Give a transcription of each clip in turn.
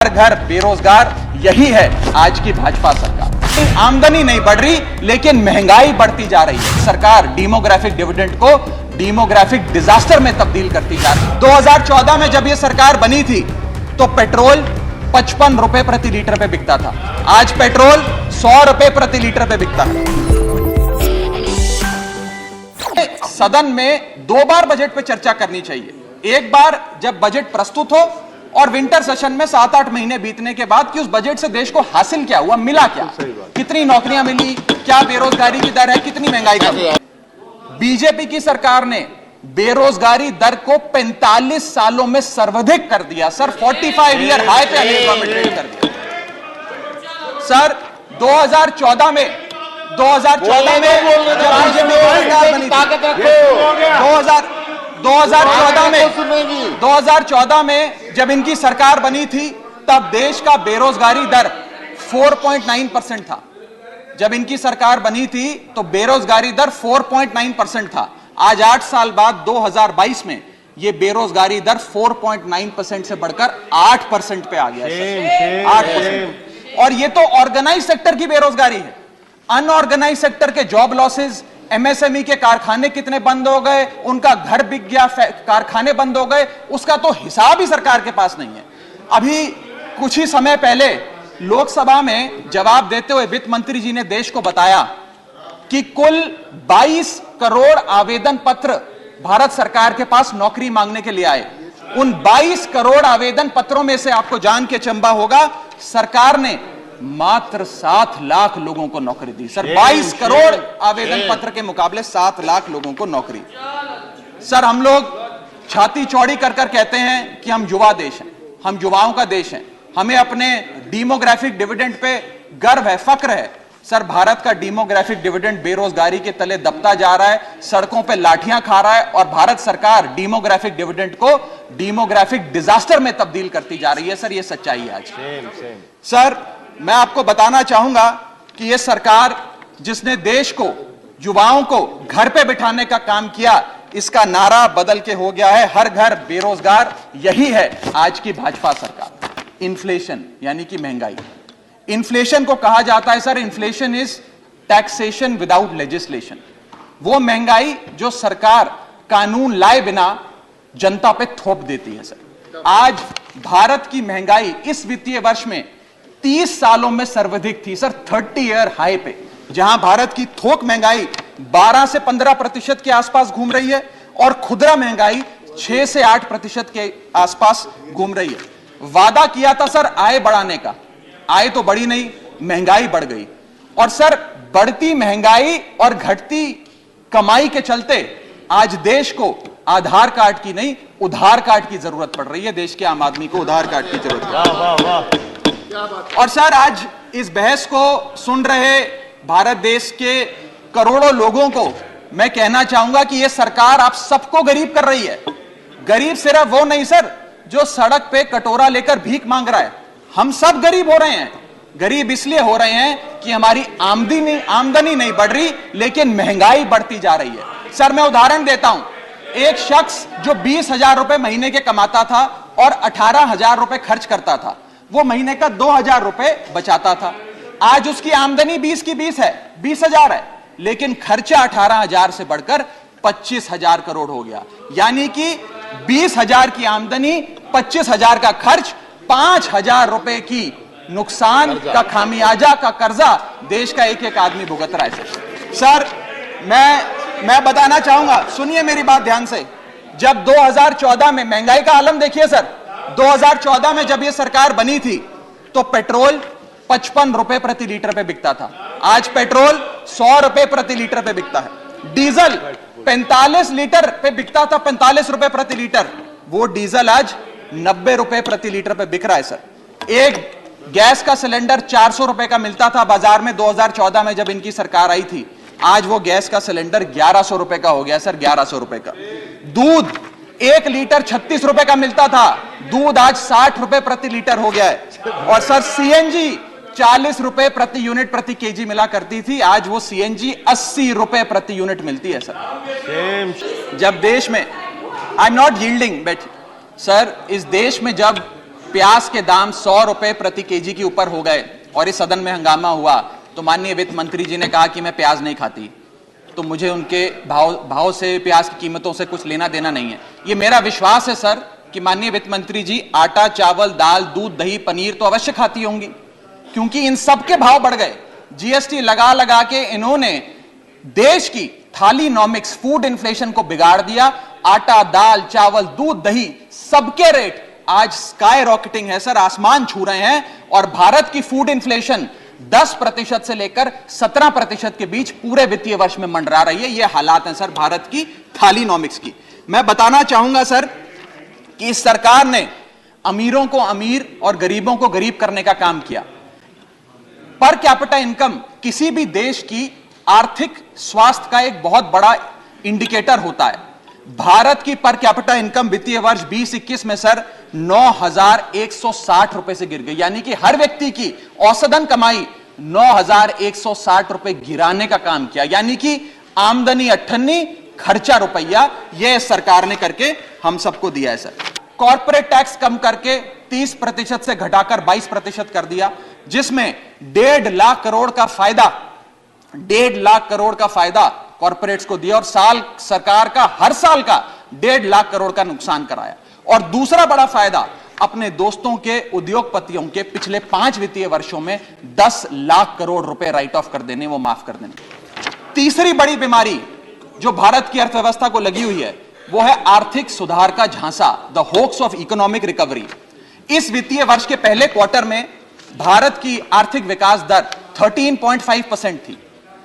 हर घर बेरोजगार, यही है आज की भाजपा सरकार। आमदनी नहीं बढ़ रही लेकिन महंगाई बढ़ती जा रही है। सरकार डेमोग्राफिक डिविडेंड को डेमोग्राफिक डिजास्टर में तब्दील करती जा रही है। 2014 में जब यह सरकार बनी थी तो पेट्रोल 55 रुपए प्रति लीटर पे बिकता था। आज पेट्रोल 100 रुपए प्रति लीटर पे बिकता है। सदन में 2 बार बजट पे चर्चा करनी चाहिए। एक बार जब बजट प्रस्तुत हो और विंटर सेशन में 7-8 महीने बीतने के बाद कि उस बजट से देश को हासिल क्या हुआ, मिला क्या, कितनी नौकरियां मिली, क्या बेरोजगारी की दर है, कितनी महंगाई कम है। बीजेपी की सरकार ने बेरोजगारी दर को 45 सालों में सर्वाधिक कर दिया सर। 45 ईयर हाई पे अनएम्प्लॉयमेंट कर दिया सर। 2014 में जब बीजेपी की सरकार बनी थी, 2014 में जब इनकी सरकार बनी थी तब देश का बेरोजगारी दर 4.9% था। जब इनकी सरकार बनी थी तो बेरोजगारी दर 4.9% था। आज 8 साल बाद 2022 में यह बेरोजगारी दर 4.9% से बढ़कर 8% पे आ गया है। 8%। और यह तो ऑर्गेनाइज सेक्टर की बेरोजगारी है। अनऑर्गेनाइज सेक्टर के जॉब लॉसेज, एमएसएमई के कारखाने कितने बंद हो गए, उनका घर बिक गया, कारखाने बंद हो गए, उसका तो हिसाब ही सरकार के पास नहीं है। अभी कुछ ही समय पहले लोकसभा में जवाब देते हुए वित्त मंत्री जी ने देश को बताया कि कुल 22 करोड़ आवेदन पत्र भारत सरकार के पास नौकरी मांगने के लिए आए। उन 22 करोड़ आवेदन पत्रों में से आपको जान के चंबा होगा, सरकार ने मात्र 7 लाख लोगों को नौकरी दी सर। 22 करोड़ आवेदन पत्र के मुकाबले 7 लाख लोगों को नौकरी। सर, हम लोग छाती चौड़ी कर कर कहते हैं कि हम युवा देश हैं, हम युवाओं का देश हैं, हमें अपने डेमोग्राफिक डिविडेंड पे गर्व है, फक्र है। सर, भारत का डेमोग्राफिक डिविडेंड बेरोजगारी के तले दबता जा रहा है, सड़कों पे लाठियां खा रहा है और भारत सरकार डेमोग्राफिक डिविडेंड को डेमोग्राफिक डिजास्टर में तब्दील करती जा रही है। सर, ये सच्चाई है आज। सर, मैं आपको बताना चाहूंगा कि यह सरकार जिसने देश को, युवाओं को घर पे बिठाने का काम किया, इसका नारा बदल के हो गया है हर घर बेरोजगार, यही है आज की भाजपा सरकार। इन्फ्लेशन यानी कि महंगाई, इन्फ्लेशन को कहा जाता है sir, inflation is taxation without legislation. वो महंगाई जो सरकार कानून लाए बिना जनता पे थोप देती है सर। आज भारत की महंगाई इस वित्तीय वर्ष में 30 सालों में सर्वाधिक थी सर, 30 ईयर हाई पे, जहां भारत की थोक महंगाई 12 से 15% के आसपास घूम रही है और खुदरा महंगाई 6 से 8% के आसपास घूम रही है। वादा किया था सर आय बढ़ाने का, आय तो बढ़ी नहीं, महंगाई बढ़ गई। और सर, बढ़ती महंगाई और घटती कमाई के चलते आज देश को आधार कार्ड की नहीं, उधार कार्ड की जरूरत पड़ रही है। देश के आम आदमी को उधार कार्ड की जरूरत पड़ रही है। और सर, आज इस बहस को सुन रहे भारत देश के करोड़ों लोगों को मैं कहना चाहूंगा कि यह सरकार आप सबको गरीब कर रही है। गरीब सिर्फ वो नहीं सर जो सड़क पे कटोरा लेकर भीख मांग रहा है, हम सब गरीब हो रहे हैं। गरीब इसलिए हो रहे हैं कि हमारी आमदनी नहीं बढ़ रही लेकिन महंगाई बढ़ती जा रही है। सर, मैं उदाहरण देता हूं, एक शख्स जो 20,000 रुपए महीने के कमाता था और 18,000 रुपए खर्च करता था, वो महीने का 2,000 रुपए बचाता था। आज उसकी आमदनी 20 की 20 है, 20,000 है, लेकिन खर्चा 18,000 से बढ़कर 25,000 करोड़ हो गया। यानी कि 20,000 की आमदनी, 25,000 का खर्च, 5,000 रुपए की नुकसान का खामियाजा का कर्जा देश का एक एक आदमी भुगत रहा है। सर, मैं बताना चाहूंगा, सुनिए मेरी बात ध्यान से। जब 2014 में महंगाई का आलम देखिए सर, 2014 में जब यह सरकार बनी थी तो पेट्रोल 55 रुपए प्रति लीटर पे बिकता था। आज पेट्रोल 100 रुपए प्रति लीटर पे बिकता है। डीजल 45 लीटर पे बिकता था, 45 रुपए प्रति लीटर, वो डीजल आज 90 रुपए प्रति लीटर पे बिक रहा है सर। एक गैस का सिलेंडर 400 रुपए का मिलता था बाजार में 2014 में जब इनकी सरकार आई थी, आज वो गैस का सिलेंडर 1100 रुपए का हो गया सर, 1100 रुपए का। दूध 1 लीटर 36 रुपए का मिलता था, दूध आज 60 रुपए प्रति लीटर हो गया है। और सर, सीएनजी 40 रुपए प्रति यूनिट प्रति केजी मिला करती थी, आज वो सीएनजी 80 रुपए प्रति यूनिट मिलती है सर। जब देश में, I am not yielding, but sir, इस देश में जब प्याज के दाम 100 रुपए प्रति केजी के ऊपर हो गए और इस सदन में हंगामा हुआ, तो माननीय वित्त मंत्री जी ने कहा कि मैं प्याज नहीं खाती, तो मुझे उनके भाव से, प्याज की कीमतों से कुछ लेना देना नहीं है। ये मेरा विश्वास है सर कि माननीय वित्त मंत्री जी आटा, चावल, दाल, दूध, दही, पनीर तो अवश्य खाती होंगी, क्योंकि इन सब के भाव बढ़ गए। जीएसटी लगा लगा के इन्होंने देश की थालीनॉमिक्स, फूड इन्फ्लेशन को बिगाड़ दिया। आटा, दाल, चावल, दूध, दही, सबके रेट आज स्काई रॉकेटिंग है सर, आसमान छू रहे हैं। और भारत की फूड इन्फ्लेशन 10% से लेकर 17% के बीच पूरे वित्तीय वर्ष में मंडरा रही है। यह हालात हैं सर भारत की थालीनॉमिक्स की। मैं बताना चाहूंगा सर कि इस सरकार ने अमीरों को अमीर और गरीबों को गरीब करने का काम किया। पर कैपिटा इनकम किसी भी देश की आर्थिक स्वास्थ्य का एक बहुत बड़ा इंडिकेटर होता है। भारत की पर कैपिटा इनकम वित्तीय वर्ष 2021 में सर 9,160 रुपए से गिर गई, यानी कि हर व्यक्ति की औसतन कमाई 9,160 रुपए गिराने का काम किया। यानी कि आमदनी 98, खर्चा रुपया, यह सरकार ने करके हम सबको दिया है सर। कॉर्पोरेट टैक्स कम करके 30% से घटाकर 22% कर दिया, जिसमें 1.5 लाख करोड़ का फायदा 1.5 लाख करोड़ का फायदा कॉर्पोरेट्स को दिया और सरकार का हर साल का 1.5 लाख करोड़ का नुकसान कराया। और दूसरा बड़ा फायदा अपने दोस्तों के उद्योगपतियों के पिछले 5 वित्तीय वर्षों में 10 लाख करोड़ रुपए राइट ऑफ कर देने, वो माफ कर देने। तीसरी बड़ी बीमारी जो भारत की अर्थव्यवस्था को लगी हुई है वो है आर्थिक सुधार का झांसा, the hoax of economic recovery. इस वित्तीय वर्ष के पहले क्वार्टर में भारत की आर्थिक विकास दर 13.5% थी।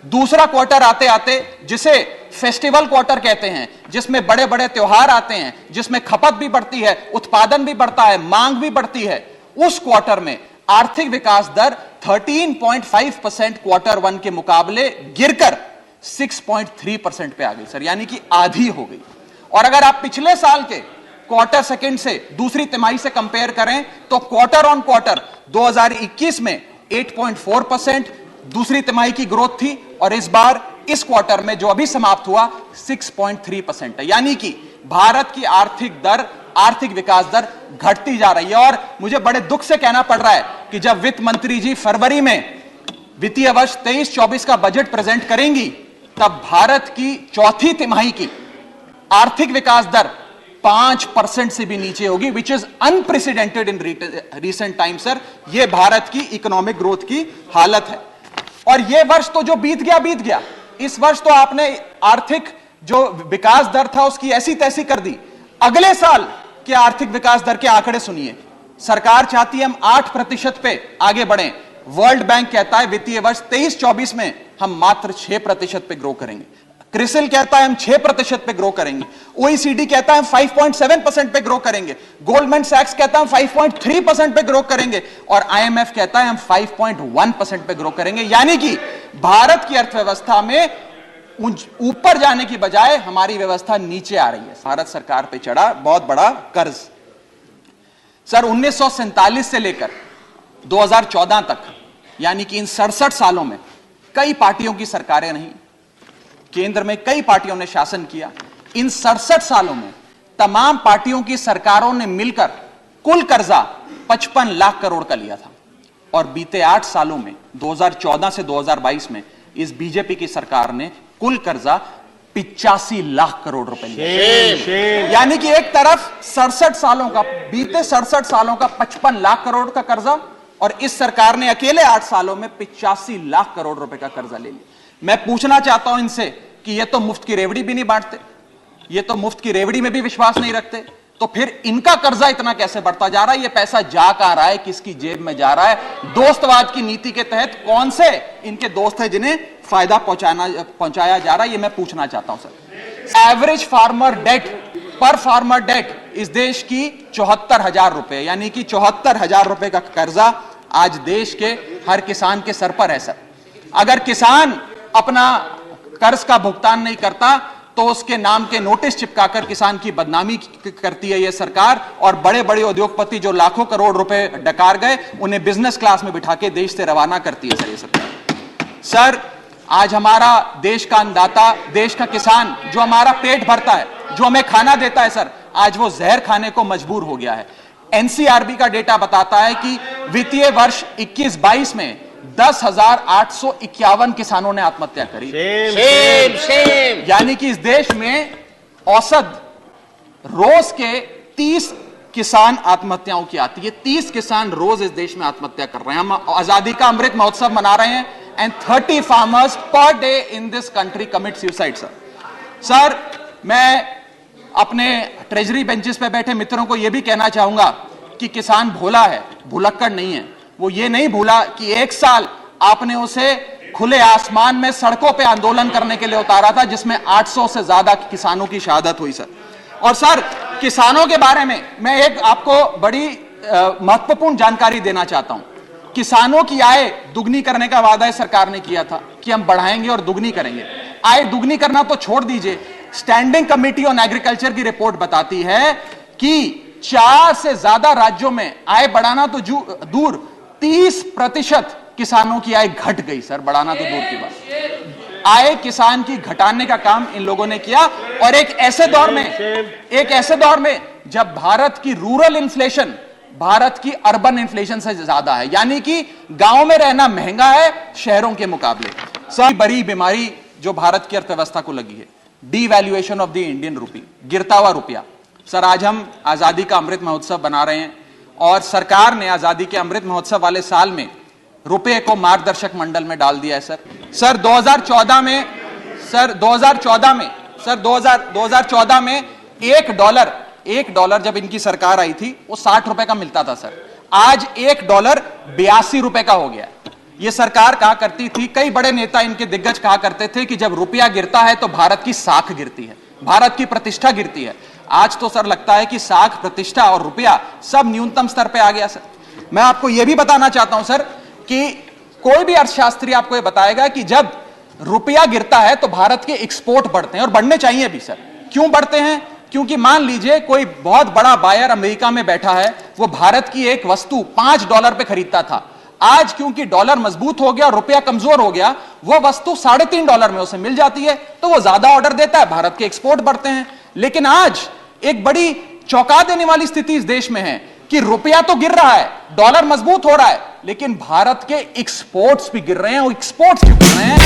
दूसरा क्वार्टर आते आते, जिसे फेस्टिवल क्वार्टर कहते हैं, जिसमें बड़े बड़े त्योहार आते हैं, जिसमें खपत भी बढ़ती है, उत्पादन भी बढ़ता है, मांग भी बढ़ती है, उस क्वार्टर में आर्थिक विकास दर 13.5% क्वार्टर 1 के मुकाबले गिरकर 6.3% पे आ गई सर, यानी कि आधी हो गई। और अगर आप पिछले साल के क्वार्टर सेकंड से दूसरी तिमाही से कंपेयर करें तो क्वार्टर ऑन क्वार्टर 2021 में 8.4% दूसरी तिमाही की ग्रोथ थी और इस बार इस क्वार्टर में जो अभी समाप्त हुआ 6.3% है। यानी कि भारत की आर्थिक विकास दर घटती जा रही है। और मुझे बड़े दुख से कहना पड़ रहा है कि जब वित्त मंत्री जी फरवरी में वित्तीय वर्ष 23-24 का बजट प्रेजेंट करेंगी, तब भारत की चौथी तिमाही की आर्थिक विकास दर 5% से भी नीचे होगी, which is unprecedented in recent time sir. यह भारत की इकोनॉमिक ग्रोथ की हालत है। और यह वर्ष तो जो बीत गया, इस वर्ष तो आपने आर्थिक जो विकास दर था उसकी ऐसी तैसी कर दी। अगले साल के आर्थिक विकास दर के आंकड़े सुनिए। सरकार चाहती है हम 8% पे आगे बढ़ें। वर्ल्ड बैंक कहता है वित्तीय वर्ष 23-24 में हम मात्र 6% पे ग्रो करेंगे। क्रिसिल कहता है हम 6% पे ग्रो करेंगे। ओईसीडी कहता है हम 5.7% पे ग्रो करेंगे। गोल्डमैन सैक्स कहता है हम 5.3% पे ग्रो करेंगे और आईएमएफ कहता है हम 5.1% पे ग्रो करेंगे। यानी कि भारत की अर्थव्यवस्था में ऊपर जाने की बजाय हमारी व्यवस्था नीचे आ रही है। भारत सरकार पे चढ़ा बहुत बड़ा कर्ज सर। 1947 से लेकर 2014 तक, यानी कि इन 67 सालों में कई पार्टियों की सरकारें नहीं, केंद्र में कई पार्टियों ने शासन किया। इन 67 सालों में तमाम पार्टियों की सरकारों ने मिलकर कुल कर्जा 55 लाख करोड़ का लिया था और बीते 8 सालों में 2014 से 2022 में इस बीजेपी की सरकार ने कुल कर्जा 85 लाख करोड़ रुपए लिया। यानी कि एक तरफ 67 सालों का, बीते 67 सालों का 55 लाख करोड़ का कर्जा और इस सरकार ने अकेले 8 सालों में 85 लाख करोड़ रुपए का कर्जा ले लिया। मैं पूछना चाहता हूं इनसे कि ये तो मुफ्त की रेवड़ी भी नहीं बांटते, ये तो मुफ्त की रेवड़ी में भी विश्वास नहीं रखते, तो फिर इनका कर्जा इतना कैसे बढ़ता जा रहा है? ये पैसा जा कहां रहा है, किसकी जेब में जा रहा है? दोस्तवाद की नीति के तहत कौन से इनके दोस्त हैं जिन्हें फायदा पहुंचाया जा रहा है? ये मैं पूछना चाहता हूं सर। एवरेज फार्मर डेट पर फार्मर डेट इस देश की 74,000 रुपए, यानी कि 74,000 रुपए का कर्जा आज देश के हर किसान के सर पर है सर। अगर किसान अपना कर्ज का भुगतान नहीं करता तो उसके नाम के नोटिस चिपकाकर किसान की बदनामी करती है यह सरकार और बड़े बड़े उद्योगपति जो लाखों करोड़ रुपए डकार गए उन्हें बिजनेस क्लास में बिठा के देश से रवाना करती है सर ये सरकार। सर आज हमारा देश का अन्नदाता, देश का किसान जो हमारा पेट भरता है, जो हमें खाना देता है सर, आज वो जहर खाने को मजबूर हो गया है। एनसीआरबी का डेटा बताता है कि वित्तीय वर्ष 21-22 में 10,851 किसानों ने आत्महत्या करी। सेम। यानी कि इस देश में औसत रोज के 30 किसान आत्महत्याओं की आती है। 30 किसान रोज इस देश में आत्महत्या कर रहे हैं। हम आजादी का अमृत महोत्सव मना रहे हैं and 30 farmers per day in this country commit suicide. Sir मैं अपने ट्रेजरी बेंचेस पे बैठे मित्रों को यह भी कहना चाहूंगा कि किसान भोला है, भुलक्कड़ नहीं है। वो ये नहीं भूला कि एक साल आपने उसे खुले आसमान में सड़कों पे आंदोलन करने के लिए उतारा था, जिसमें 800 से ज्यादा किसानों की शहादत हुई सर। और सर किसानों के बारे में मैं एक आपको बड़ी महत्वपूर्ण जानकारी देना चाहता हूं। किसानों की आय दुगनी करने का वादा सरकार ने किया था कि हम बढ़ाएंगे और दुगनी करेंगे। आय दुगनी करना तो छोड़ दीजिए, स्टैंडिंग कमेटी ऑन एग्रीकल्चर की रिपोर्ट बताती है कि 4 से ज्यादा राज्यों में आय बढ़ाना तो दूर 30% किसानों की आय घट गई सर। बढ़ाना तो दूर की बात, आय किसान की घटाने का काम इन लोगों ने किया। और एक ऐसे दौर में जब भारत की रूरल इन्फ्लेशन भारत की अर्बन इन्फ्लेशन से ज्यादा है, यानी कि गांव में रहना महंगा है शहरों के मुकाबले। सबसे बड़ी बीमारी जो भारत की अर्थव्यवस्था को लगी है, devaluation of the Indian rupee, गिरता हुआ रुपया। सर आज हम आजादी का अमृत महोत्सव बना रहे हैं और सरकार ने आजादी के अमृत महोत्सव वाले साल में रुपए को मार्गदर्शक मंडल में डाल दिया है सर। 2014 में $1 जब इनकी सरकार आई थी वो 60 रुपए का मिलता था सर। आज $1 82 रुपए का हो गया। ये सरकार कहा करती थी, कई बड़े नेता इनके दिग्गज कहा करते थे कि जब रुपया गिरता है तो भारत की साख गिरती है, भारत की प्रतिष्ठा गिरती है। आज तो सर लगता है कि साख, प्रतिष्ठा और रुपया सब न्यूनतम स्तर पे आ गया सर। मैं आपको यह भी बताना चाहता हूं सर कि कोई भी अर्थशास्त्री आपको यह बताएगा कि जब रुपया गिरता है तो भारत के एक्सपोर्ट बढ़ते हैं, और बढ़ने चाहिए भी सर। क्यों बढ़ते हैं? क्योंकि मान लीजिए कोई बहुत बड़ा बायर अमेरिका में बैठा है, वो भारत की एक वस्तु $5 पे खरीदता था। आज क्योंकि डॉलर मजबूत हो गया और रुपया कमजोर हो गया, वो वस्तु $3.5 में उसे मिल जाती है, तो वो ज्यादा ऑर्डर देता है, भारत के एक्सपोर्ट बढ़ते हैं। लेकिन आज एक बड़ी चौंका देने वाली स्थिति इस देश में है कि रुपया तो गिर रहा है, डॉलर मजबूत हो रहा है, लेकिन भारत के एक्सपोर्ट्स भी गिर रहे हैं। और एक्सपोर्ट्स क्यों गिर रहे हैं?